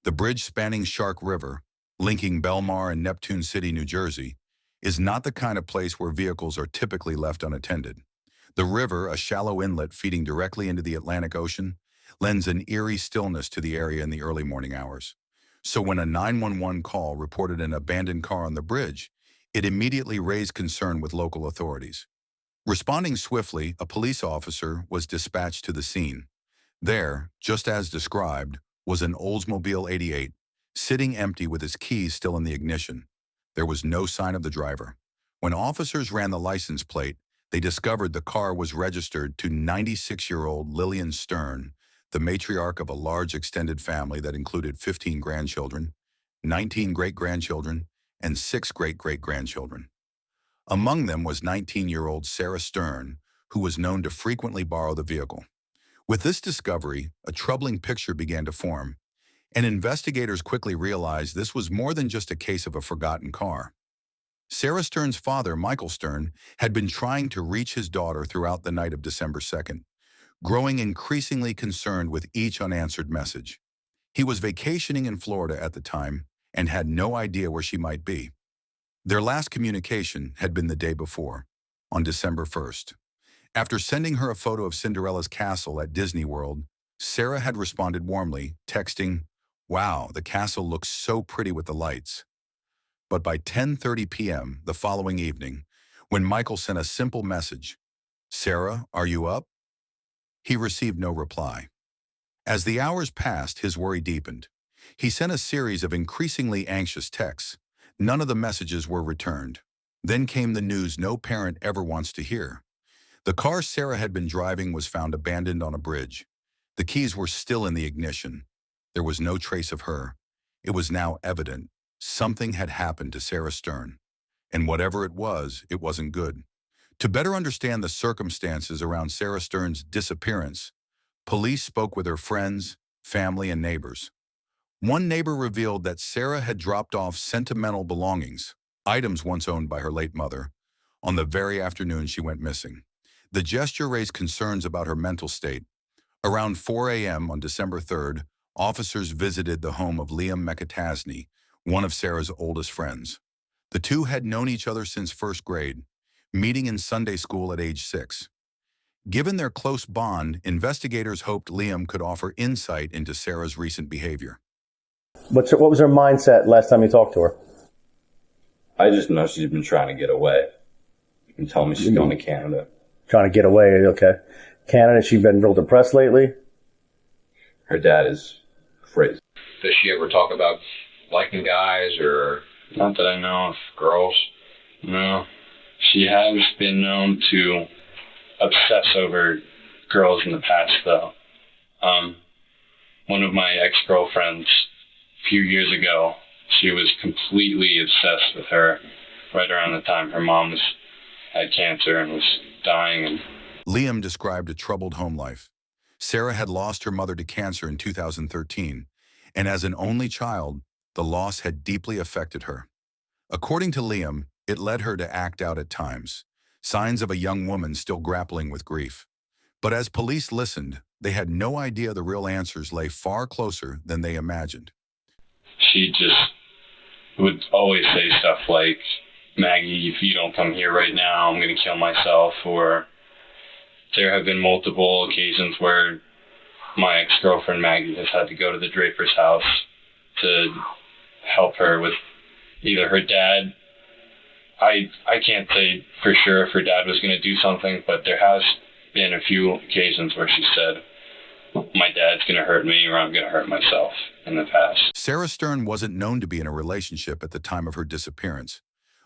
The bridge spanning Shark River, linking Belmar and Neptune City, New Jersey, is not the kind of place where vehicles are typically left unattended. The river, a shallow inlet feeding directly into the Atlantic Ocean, lends an eerie stillness to the area in the early morning hours. So when a 911 call reported an abandoned car on the bridge, it immediately raised concern with local authorities. Responding swiftly, a police officer was dispatched to the scene. There, just as described, was an Oldsmobile 88, sitting empty with its keys still in the ignition. There was no sign of the driver. When officers ran the license plate, they discovered the car was registered to 96-year-old Lillian Stern, the matriarch of a large extended family that included 15 grandchildren, 19 great-grandchildren, and 6 great-great-grandchildren. Among them was 19-year-old Sarah Stern, who was known to frequently borrow the vehicle. With this discovery, a troubling picture began to form, and investigators quickly realized this was more than just a case of a forgotten car. Sarah Stern's father, Michael Stern, had been trying to reach his daughter throughout the night of December 2nd, growing increasingly concerned with each unanswered message. He was vacationing in Florida at the time and had no idea where she might be. Their last communication had been the day before, on December 1st. After sending her a photo of Cinderella's castle at Disney World, Sarah had responded warmly, texting, "Wow, the castle looks so pretty with the lights." But by 10:30 p.m. the following evening, when Michael sent a simple message, "Sarah, are you up?" he received no reply. As the hours passed, his worry deepened. He sent a series of increasingly anxious texts. None of the messages were returned. Then came the news no parent ever wants to hear. The car Sarah had been driving was found abandoned on a bridge. The keys were still in the ignition. There was no trace of her. It was now evident something had happened to Sarah Stern. And whatever it wasn't good. To better understand the circumstances around Sarah Stern's disappearance, police spoke with her friends, family, and neighbors. One neighbor revealed that Sarah had dropped off sentimental belongings, items once owned by her late mother, on the very afternoon she went missing. The gesture raised concerns about her mental state. Around 4 a.m. on December 3rd, officers visited the home of Liam McAtasney, one of Sarah's oldest friends. The two had known each other since first grade, meeting in Sunday school at age 6. Given their close bond, investigators hoped Liam could offer insight into Sarah's recent behavior. What was her mindset last time you talked to her? I just know she's been trying to get away. You can tell me she's going to Canada. Trying to get away, okay. Canada, she's been real depressed lately? Her dad is crazy. Does she ever talk about liking guys or? Not that I know of. Girls? No. She has been known to obsess over girls in the past, though. One of my ex-girlfriends, a few years ago, she was completely obsessed with her right around the time her mom had cancer and was dying. Liam described a troubled home life. Sarah had lost her mother to cancer in 2013, and as an only child, the loss had deeply affected her. According to Liam, it led her to act out at times, signs of a young woman still grappling with grief. But as police listened, they had no idea the real answers lay far closer than they imagined. She just would always say stuff like, "Maggie, if you don't come here right now, I'm going to kill myself." Or there have been multiple occasions where my ex-girlfriend Maggie has had to go to the Draper's house to help her with either her dad. I can't say for sure if her dad was going to do something, but there has been a few occasions where she said, "My dad's going to hurt me or I'm going to hurt myself," in the past. Sarah Stern wasn't known to be in a relationship at the time of her disappearance.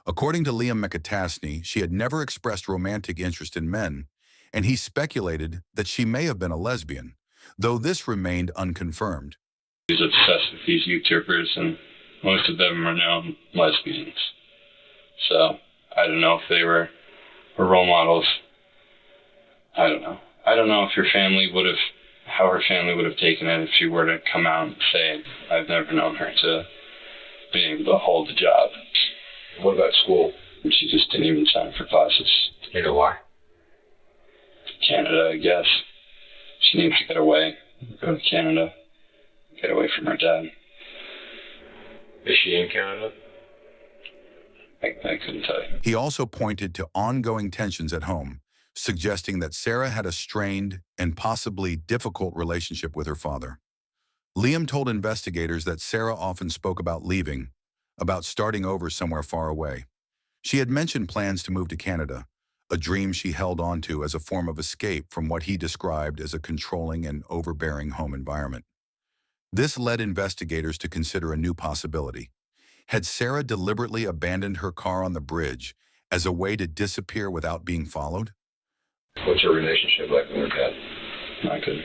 According to Liam McAtasney, she had never expressed romantic interest in men, and he speculated that she may have been a lesbian, though this remained unconfirmed. He's obsessed with these YouTubers, and most of them are known lesbians. So I don't know if they were role models. I don't know. I don't know if how her family would have taken it if she were to come out and say, "I've never known her to be able to hold a job." What about school? She just didn't even sign for classes. You know why? Canada, I guess. She needs to get away. Go to Canada. Get away from her dad. Is she in Canada? I couldn't tell you. He also pointed to ongoing tensions at home, suggesting that Sarah had a strained and possibly difficult relationship with her father. Liam told investigators that Sarah often spoke about leaving, about starting over somewhere far away. She had mentioned plans to move to Canada, a dream she held on to as a form of escape from what he described as a controlling and overbearing home environment. This led investigators to consider a new possibility. Had Sarah deliberately abandoned her car on the bridge as a way to disappear without being followed? What's her relationship like with her dad? Not good.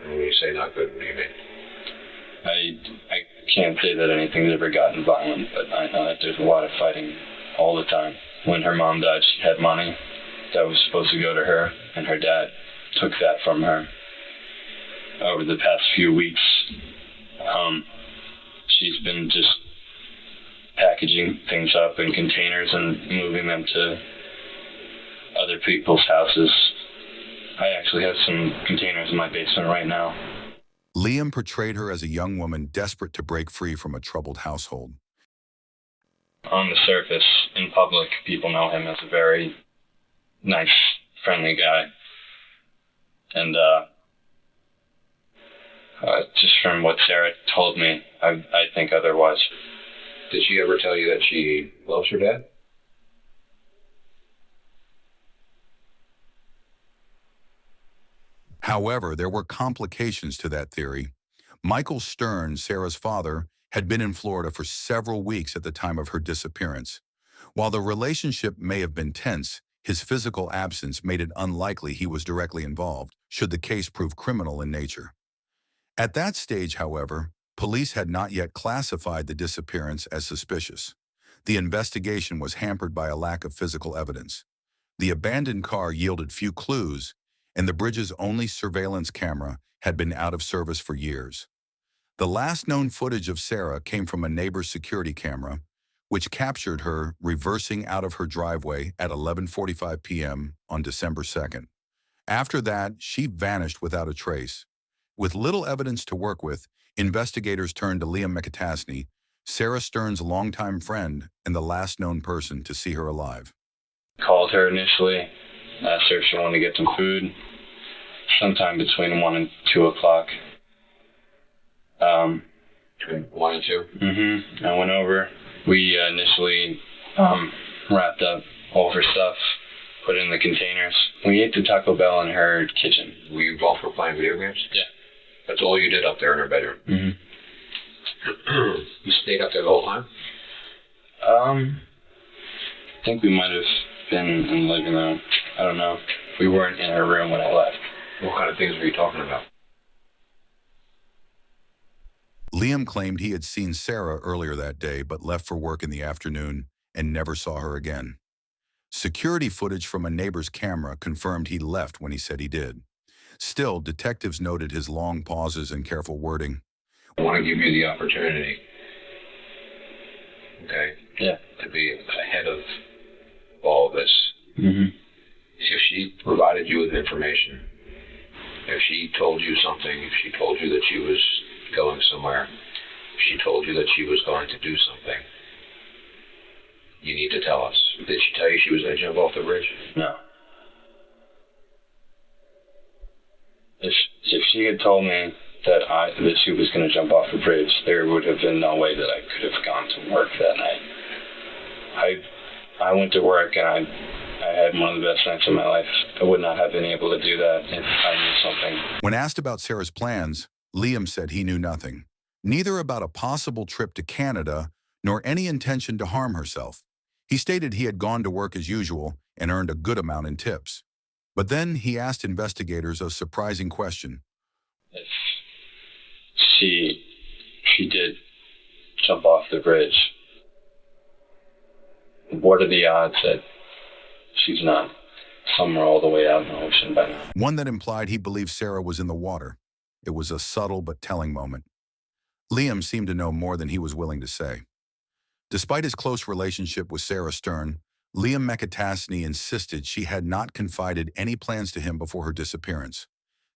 And when you say not good, what do you mean? I can't say that anything's ever gotten violent, but I know that there's a lot of fighting all the time. When her mom died, she had money that was supposed to go to her, and her dad took that from her. Over the past few weeks, she's been just packaging things up in containers and moving them to other people's houses. I actually have some containers in my basement right now. Liam portrayed her as a young woman desperate to break free from a troubled household. On the surface, in public, people know him as a very nice, friendly guy. And just from what Sarah told me, I think otherwise. Did she ever tell you that she loves her dad? However, there were complications to that theory. Michael Stern, Sarah's father, had been in Florida for several weeks at the time of her disappearance. While the relationship may have been tense, his physical absence made it unlikely he was directly involved, should the case prove criminal in nature. At that stage, however, police had not yet classified the disappearance as suspicious. The investigation was hampered by a lack of physical evidence. The abandoned car yielded few clues, and the bridge's only surveillance camera had been out of service for years. The last known footage of Sarah came from a neighbor's security camera, which captured her reversing out of her driveway at 11:45 p.m. on December 2nd. After that, she vanished without a trace. With little evidence to work with, investigators turned to Liam McAtasney, Sarah Stern's longtime friend and the last known person to see her alive. Called her initially, asked her if she wanted to get some food, sometime between 1 and 2 o'clock. Between 1 and 2? Mm-hmm. I went over. We initially wrapped up all of her stuff, put it in the containers. We ate the Taco Bell in her kitchen. We both were playing video games? Yeah. That's all you did up there in her bedroom? Mm-hmm. You stayed up there the whole time? I think we might have been in the living room. I don't know. We weren't in her room when I left. What kind of things were you talking about? Liam claimed he had seen Sarah earlier that day but left for work in the afternoon and never saw her again. Security footage from a neighbor's camera confirmed he left when he said he did. Still, detectives noted his long pauses and careful wording. I want to give you the opportunity, okay, Yeah. to be ahead of all of this. Mm-hmm. If she provided you with information, if she told you something, if she told you that she was going somewhere, if she told you that she was going to do something, you need to tell us. Did she tell you she was going to jump off the bridge? No. If she had told me that she was going to jump off the bridge, there would have been no way that I could have gone to work that night. I went to work and I had one of the best nights of my life. I would not have been able to do that if I knew something. When asked about Sarah's plans, Liam said he knew nothing, neither about a possible trip to Canada nor any intention to harm herself. He stated he had gone to work as usual and earned a good amount in tips. But then he asked investigators a surprising question. If she did jump off the bridge, what are the odds that she's not somewhere all the way out in the ocean by now? One that implied he believed Sarah was in the water. It was a subtle but telling moment. Liam seemed to know more than he was willing to say. Despite his close relationship with Sarah Stern, Liam McAtasney insisted she had not confided any plans to him before her disappearance.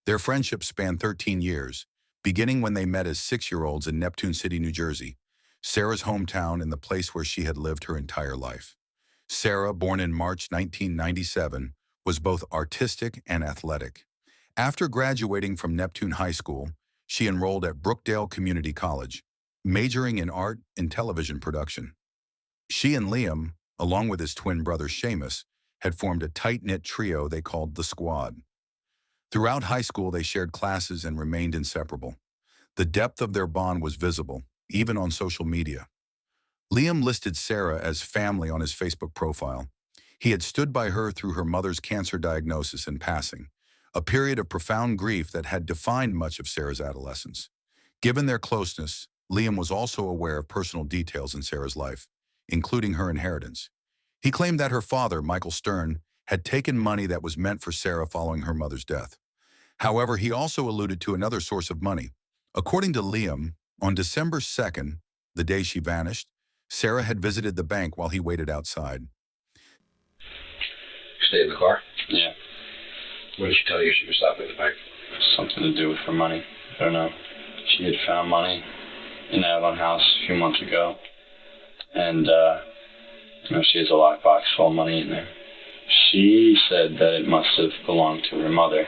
Their friendship spanned 13 years, beginning when they met as 6-year-olds in Neptune City, New Jersey. Sarah's hometown and the place where she had lived her entire life. Sarah, born in March 1997, was both artistic and athletic. After graduating from Neptune High School, she enrolled at Brookdale Community College, majoring in art and television production. She and Liam, along with his twin brother Seamus, had formed a tight-knit trio they called the Squad. Throughout high school, they shared classes and remained inseparable. The depth of their bond was visible, even on social media. Liam listed Sarah as family on his Facebook profile. He had stood by her through her mother's cancer diagnosis and passing, a period of profound grief that had defined much of Sarah's adolescence. Given their closeness, Liam was also aware of personal details in Sarah's life, including her inheritance. He claimed that her father, Michael Stern, had taken money that was meant for Sarah following her mother's death. However, he also alluded to another source of money. According to Liam, on December 2nd, the day she vanished, Sarah had visited the bank while he waited outside. Stay in the car? Yeah. What did she tell you she was stopping at the bank? Something to do with her money. I don't know. She had found money in the Avalon house a few months ago. And, she has a lockbox full of money in there. She said that it must have belonged to her mother.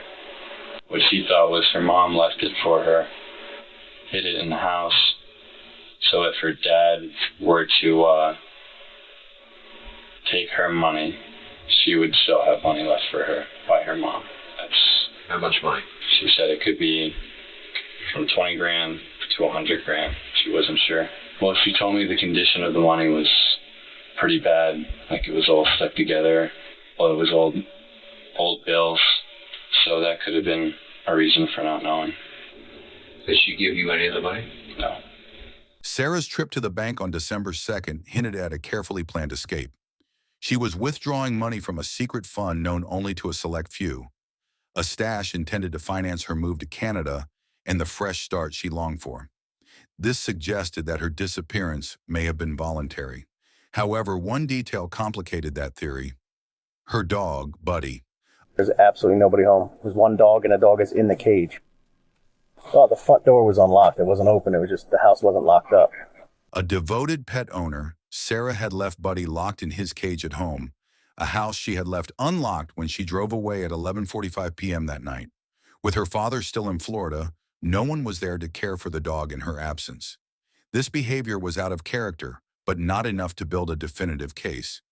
What she thought was her mom left it for her, hid it in the house, so if her dad were to take her money, she would still have money left for her by her mom. That's How much money? She said it could be from 20 grand to 100 grand. She wasn't sure. Well, she told me the condition of the money was pretty bad. Like it was all stuck together. Well, it was old bills. So that could have been a reason for not knowing. Did she give you any of the money? No. Sarah's trip to the bank on December 2nd hinted at a carefully planned escape. She was withdrawing money from a secret fund known only to a select few, a stash intended to finance her move to Canada and the fresh start she longed for. This suggested that her disappearance may have been voluntary. However, one detail complicated that theory. Her dog, Buddy. There's absolutely nobody home. There's one dog, and the dog is in the cage. Oh, the front door was unlocked. It wasn't open. It was just the house wasn't locked up. A devoted pet owner, Sarah had left Buddy locked in his cage at home, a house she had left unlocked when she drove away at 11:45 p.m. that night. With her father still in Florida, no one was there to care for the dog in her absence. This behavior was out of character, but not enough to build a definitive case.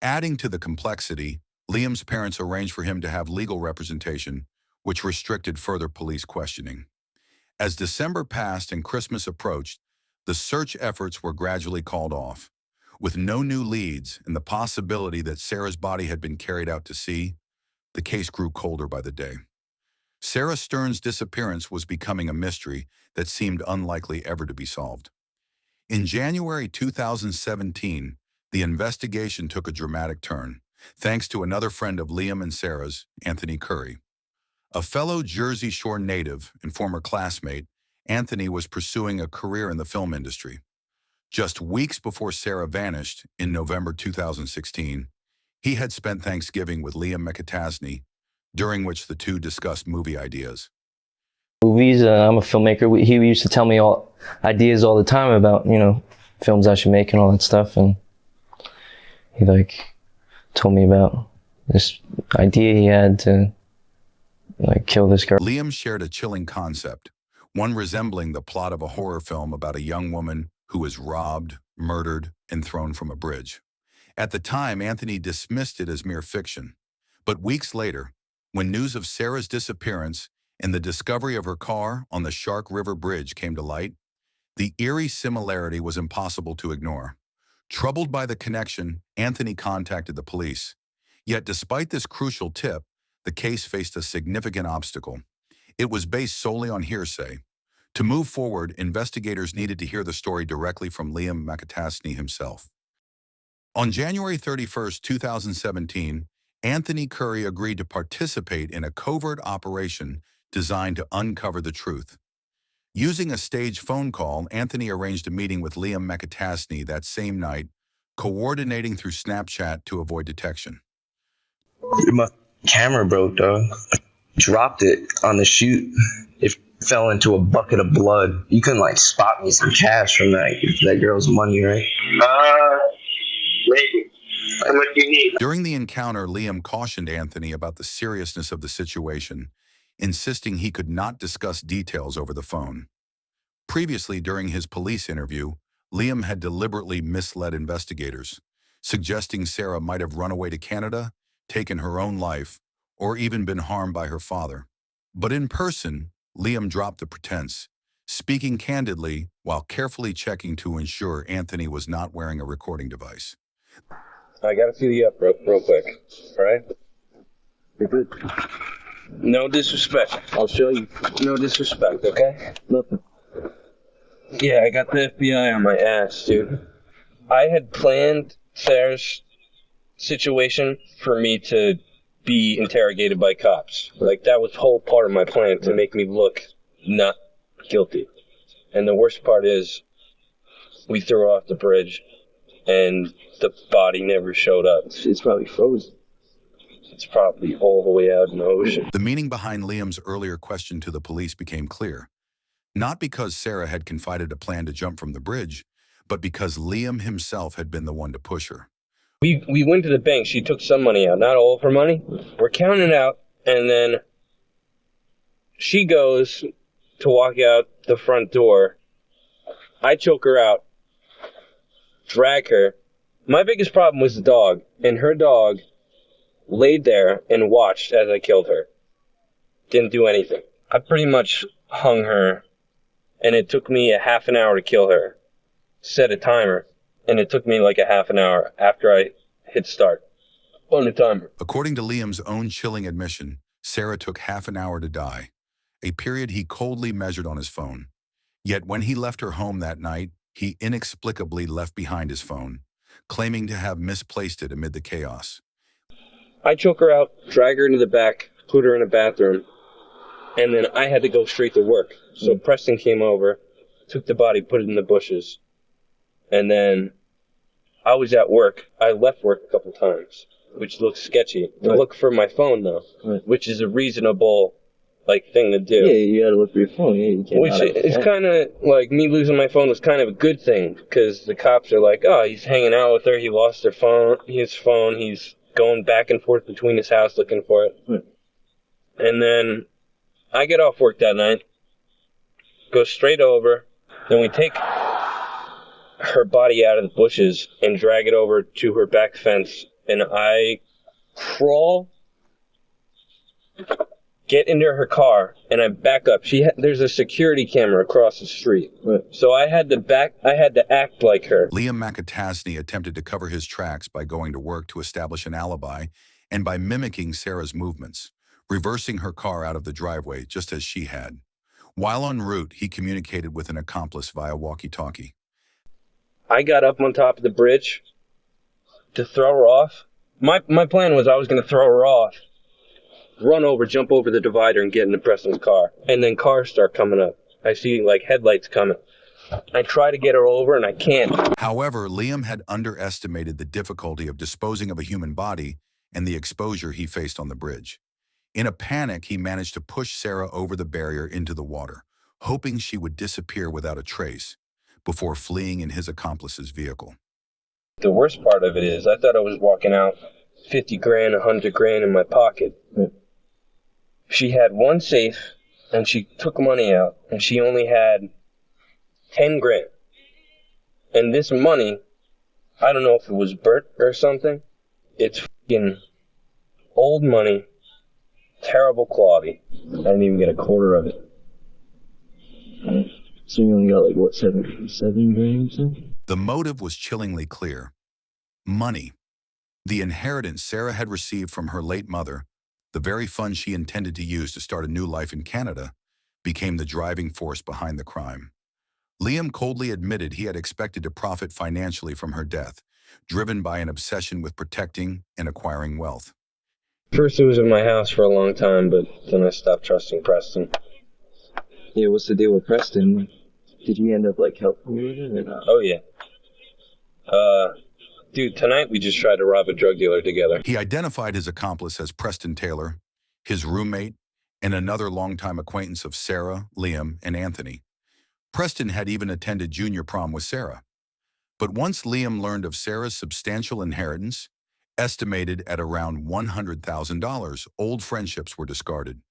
Adding to the complexity, Liam's parents arranged for him to have legal representation, which restricted further police questioning. As December passed and Christmas approached, the search efforts were gradually called off. With no new leads and the possibility that Sarah's body had been carried out to sea, the case grew colder by the day. Sarah Stern's disappearance was becoming a mystery that seemed unlikely ever to be solved. In January 2017, the investigation took a dramatic turn, thanks to another friend of Liam and Sarah's, Anthony Curry. A fellow Jersey Shore native and former classmate, Anthony was pursuing a career in the film industry. Just weeks before Sarah vanished, in November 2016, he had spent Thanksgiving with Liam McAtasney, during which the two discussed movie ideas. Movies, I'm a filmmaker. He used to tell me all ideas all the time about, films I should make and all that stuff. And he told me about this idea he had to kill this girl. Liam shared a chilling concept, one resembling the plot of a horror film about a young woman who was robbed, murdered, and thrown from a bridge. At the time, Anthony dismissed it as mere fiction. But weeks later, when news of Sarah's disappearance and the discovery of her car on the Shark River Bridge came to light, the eerie similarity was impossible to ignore. Troubled by the connection, Anthony contacted the police. Yet despite this crucial tip, the case faced a significant obstacle. It was based solely on hearsay. To move forward, investigators needed to hear the story directly from Liam McAtasney himself. On January 31, 2017, Anthony Curry agreed to participate in a covert operation designed to uncover the truth. Using a staged phone call, Anthony arranged a meeting with Liam McAtasney that same night, coordinating through Snapchat to avoid detection. My camera broke, dog. I dropped it on the shoot. If fell into a bucket of blood. You can like spot me some cash from that girl's money, right? Maybe. How much do you need? During the encounter, Liam cautioned Anthony about the seriousness of the situation, insisting he could not discuss details over the phone. Previously, during his police interview, Liam had deliberately misled investigators, suggesting Sarah might have run away to Canada, taken her own life, or even been harmed by her father. But in person, Liam dropped the pretense, speaking candidly while carefully checking to ensure Anthony was not wearing a recording device. I gotta feel you up real quick, alright? You're good. No disrespect. I'll show you. No disrespect, okay? Nothing. Yeah, I got the FBI on my ass, dude. I had planned Sarah's situation for me to be interrogated by cops. Like, that was whole part of my plan, to make me look not guilty. And the worst part is, we threw her off the bridge, and the body never showed up. It's probably frozen. It's probably all the way out in the ocean. The meaning behind Liam's earlier question to the police became clear. Not because Sarah had confided a plan to jump from the bridge, but because Liam himself had been the one to push her. We went to the bank. She took some money out, not all of her money. We're counting it out, and then she goes to walk out the front door. I choke her out, drag her. My biggest problem was the dog, and her dog laid there and watched as I killed her. Didn't do anything. I pretty much hung her, and it took me a half an hour to kill her. Set a timer, and it took me like a half an hour after I hit start on the timer. According to Liam's own chilling admission, Sarah took half an hour to die, a period he coldly measured on his phone. Yet when he left her home that night, he inexplicably left behind his phone, claiming to have misplaced it amid the chaos. I choke her out, drag her into the back, put her in a bathroom, and then I had to go straight to work. So Preston came over, took the body, put it in the bushes, and then I was at work. I left work a couple times, which looks sketchy. To look for my phone, though, which is a reasonable thing to do. Yeah, you gotta look for your phone. Yeah, you can't. Which is kind of like me losing my phone was kind of a good thing, because the cops are like, oh, he's hanging out with her. He lost his phone. He's going back and forth between his house looking for it. Right. And then I get off work that night, go straight over, then we take her body out of the bushes and drag it over to her back fence, and I crawl, get into her car, and I back up. There's a security camera across the street, so I had to act like her. Liam McAtasney attempted to cover his tracks by going to work to establish an alibi and by mimicking Sarah's movements, reversing her car out of the driveway just as she had. While en route, he communicated with an accomplice via walkie-talkie. I got up on top of the bridge to throw her off. My plan was I was going to throw her off, run over, jump over the divider, and get into Preston's car. And then cars start coming up. I see headlights coming. I try to get her over, and I can't. However, Liam had underestimated the difficulty of disposing of a human body and the exposure he faced on the bridge. In a panic, he managed to push Sarah over the barrier into the water, hoping she would disappear without a trace, before fleeing in his accomplice's vehicle. The worst part of it is I thought I was walking out 50 grand, 100 grand in my pocket. She had one safe, and she took money out, and she only had 10 grand. And this money, I don't know if it was burnt or something. It's fucking old money, terrible quality. I didn't even get a quarter of it. So you only got 7 grams? The motive was chillingly clear. Money. The inheritance Sarah had received from her late mother, the very funds she intended to use to start a new life in Canada, became the driving force behind the crime. Liam coldly admitted he had expected to profit financially from her death, driven by an obsession with protecting and acquiring wealth. First, it was in my house for a long time, but then I stopped trusting Preston. Yeah, what's the deal with Preston? Did he end up helping you with it or not? Oh, yeah. Dude, tonight we just tried to rob a drug dealer together. He identified his accomplice as Preston Taylor, his roommate, and another longtime acquaintance of Sarah, Liam, and Anthony. Preston had even attended junior prom with Sarah. But once Liam learned of Sarah's substantial inheritance, estimated at around $100,000, old friendships were discarded.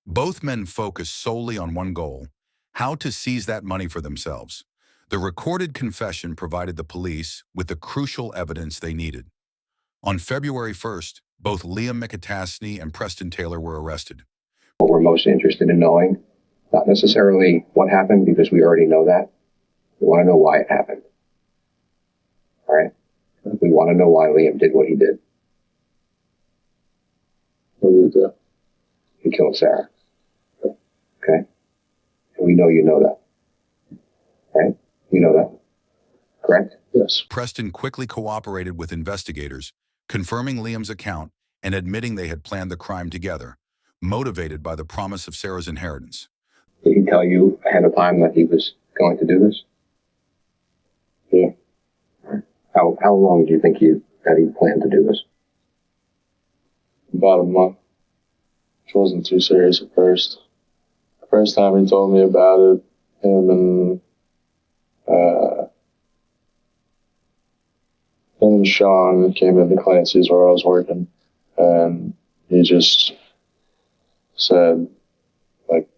Both men focused solely on one goal: how to seize that money for themselves. The recorded confession provided the police with the crucial evidence they needed. On February 1st, both Liam McAtasney and Preston Taylor were arrested. What we're most interested in knowing, not necessarily what happened, because we already know that. We want to know why it happened. All right? We want to know why Liam did what he did. What did he do? He killed Sarah. Okay? And we know you know that. Right? You know that. Correct? Yes. Preston quickly cooperated with investigators, confirming Liam's account and admitting they had planned the crime together, motivated by the promise of Sarah's inheritance. Did he tell you ahead of time that he was going to do this? Yeah. How long do you think that he planned to do this? About a month. Which wasn't too serious at first. The first time he told me about it, him and Sean came into Clancy's where I was working, and he just said, like,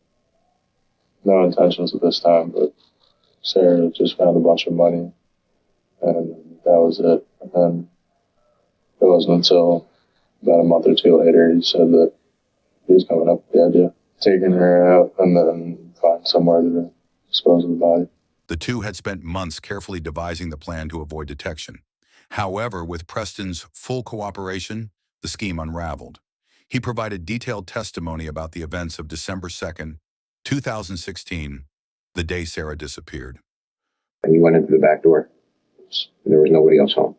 no intentions at this time, but Sarah just found a bunch of money, and that was it. And then it wasn't until about a month or two later he said that he was coming up with the idea, taking her out and then find somewhere to dispose of the body. The two had spent months carefully devising the plan to avoid detection. However, with Preston's full cooperation, the scheme unraveled. He provided detailed testimony about the events of December 2nd, 2016, the day Sarah disappeared. And you went into the back door. There was nobody else home.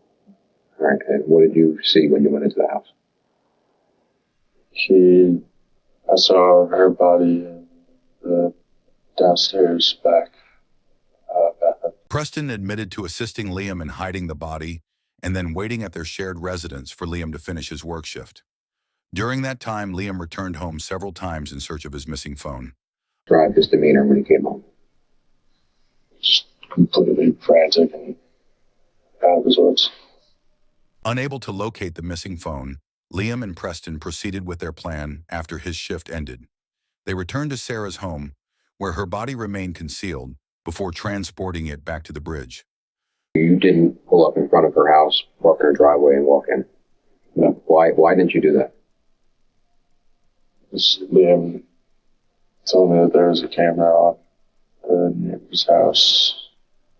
All right. And what did you see when you went into the house? I saw her body in the downstairs back bathroom. Preston admitted to assisting Liam in hiding the body and then waiting at their shared residence for Liam to finish his work shift. During that time, Liam returned home several times in search of his missing phone. Describe his demeanor when he came home. Just completely frantic and out of his wits. Unable to locate the missing phone, Liam and Preston proceeded with their plan after his shift ended. They returned to Sarah's home, where her body remained concealed, before transporting it back to the bridge. You didn't pull up in front of her house, park in her driveway, and walk in. No. Why didn't you do that? Liam told me that there was a camera on the neighbor's house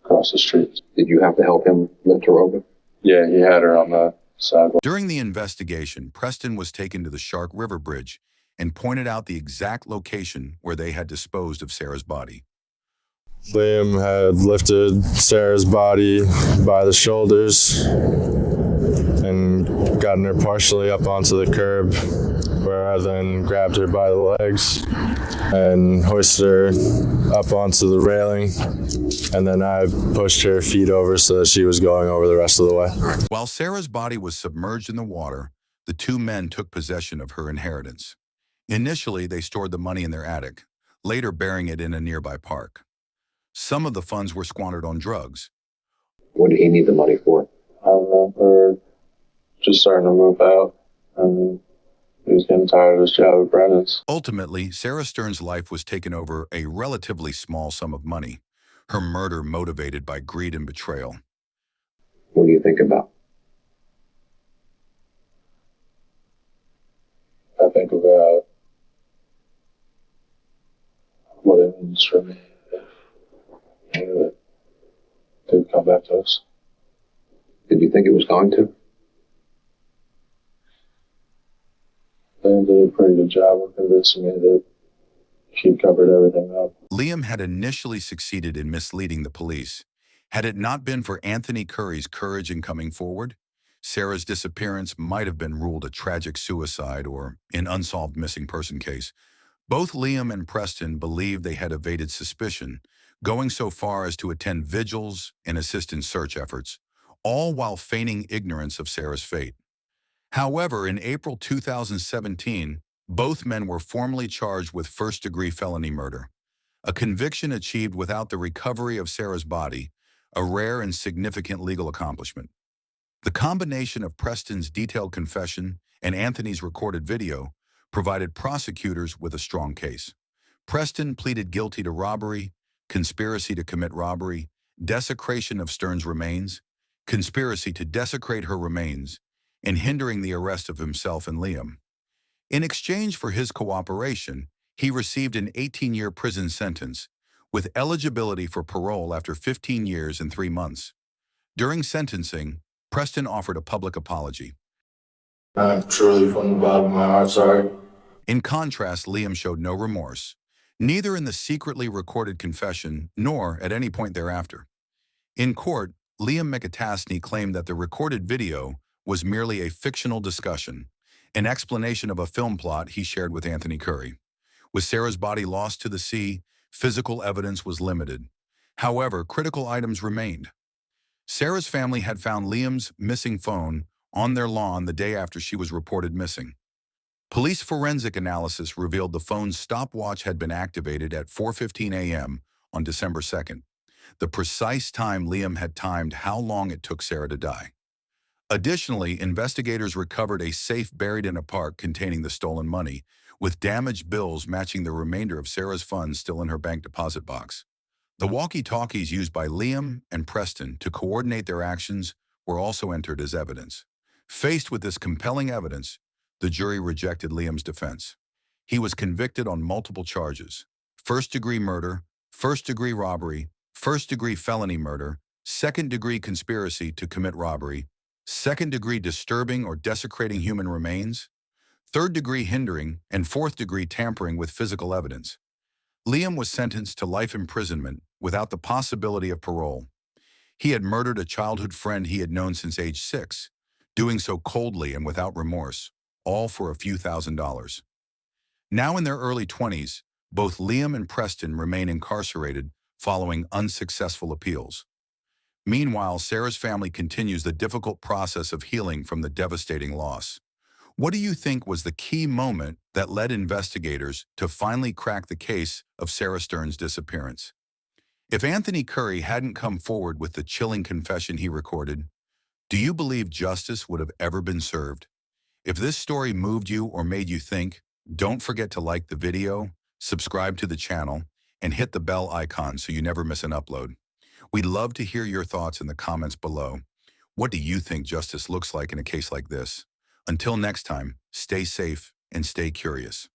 across the street. Did you have to help him lift her over? Yeah, he had her on the sidewalk. During the investigation, Preston was taken to the Shark River Bridge and pointed out the exact location where they had disposed of Sarah's body. Liam had lifted Sarah's body by the shoulders and gotten her partially up onto the curb, where I then grabbed her by the legs and hoisted her up onto the railing, and then I pushed her feet over so that she was going over the rest of the way. While Sarah's body was submerged in the water, the two men took possession of her inheritance. Initially, they stored the money in their attic, later burying it in a nearby park. Some of the funds were squandered on drugs. What did he need the money for? I don't know. We're just starting to move out, and he was getting tired of his job at Brennan's. Ultimately, Sarah Stern's life was taken over a relatively small sum of money, her murder motivated by greed and betrayal. What do you think about? I think about what it means for me if it did come back to us. Did you think it was going to? They did a pretty good job of convincing me that she covered everything up. Liam had initially succeeded in misleading the police. Had it not been for Anthony Curry's courage in coming forward, Sarah's disappearance might have been ruled a tragic suicide or an unsolved missing person case. Both Liam and Preston believed they had evaded suspicion, going so far as to attend vigils and assist in search efforts, all while feigning ignorance of Sarah's fate. However, in April 2017, Both men were formally charged with first-degree felony murder, a conviction achieved without the recovery of Sarah's body, a rare and significant legal accomplishment. The combination of Preston's detailed confession and Anthony's recorded video provided prosecutors with a strong case. Preston pleaded guilty to robbery, conspiracy to commit robbery, desecration of Stern's remains, conspiracy to desecrate her remains, and hindering the arrest of himself and Liam. In exchange for his cooperation, he received an 18-year prison sentence with eligibility for parole after 15 years and 3 months. During sentencing, Preston offered a public apology. I'm truly from the bottom of my heart sorry. In contrast, Liam showed no remorse, neither in the secretly recorded confession nor at any point thereafter. In court, Liam McAtasney claimed that the recorded video was merely a fictional discussion, an explanation of a film plot he shared with Anthony Curry. With Sarah's body lost to the sea, physical evidence was limited. However, critical items remained. Sarah's family had found Liam's missing phone on their lawn the day after she was reported missing. Police forensic analysis revealed the phone's stopwatch had been activated at 4:15 a.m. on December 2nd, the precise time Liam had timed how long it took Sarah to die. Additionally, investigators recovered a safe buried in a park containing the stolen money, with damaged bills matching the remainder of Sarah's funds still in her bank deposit box. The walkie-talkies used by Liam and Preston to coordinate their actions were also entered as evidence. Faced with this compelling evidence, the jury rejected Liam's defense. He was convicted on multiple charges: first-degree murder, first-degree robbery, first-degree felony murder, second-degree conspiracy to commit robbery, second-degree disturbing or desecrating human remains, third-degree hindering, and fourth-degree tampering with physical evidence. Liam was sentenced to life imprisonment without the possibility of parole. He had murdered a childhood friend he had known since age 6, doing so coldly and without remorse, all for a few $1,000s. Now in their early 20s, both Liam and Preston remain incarcerated following unsuccessful appeals. Meanwhile, Sarah's family continues the difficult process of healing from the devastating loss. What do you think was the key moment that led investigators to finally crack the case of Sarah Stern's disappearance? If Anthony Curry hadn't come forward with the chilling confession he recorded, do you believe justice would have ever been served? If this story moved you or made you think, don't forget to like the video, subscribe to the channel, and hit the bell icon so you never miss an upload. We'd love to hear your thoughts in the comments below. What do you think justice looks like in a case like this? Until next time, stay safe and stay curious.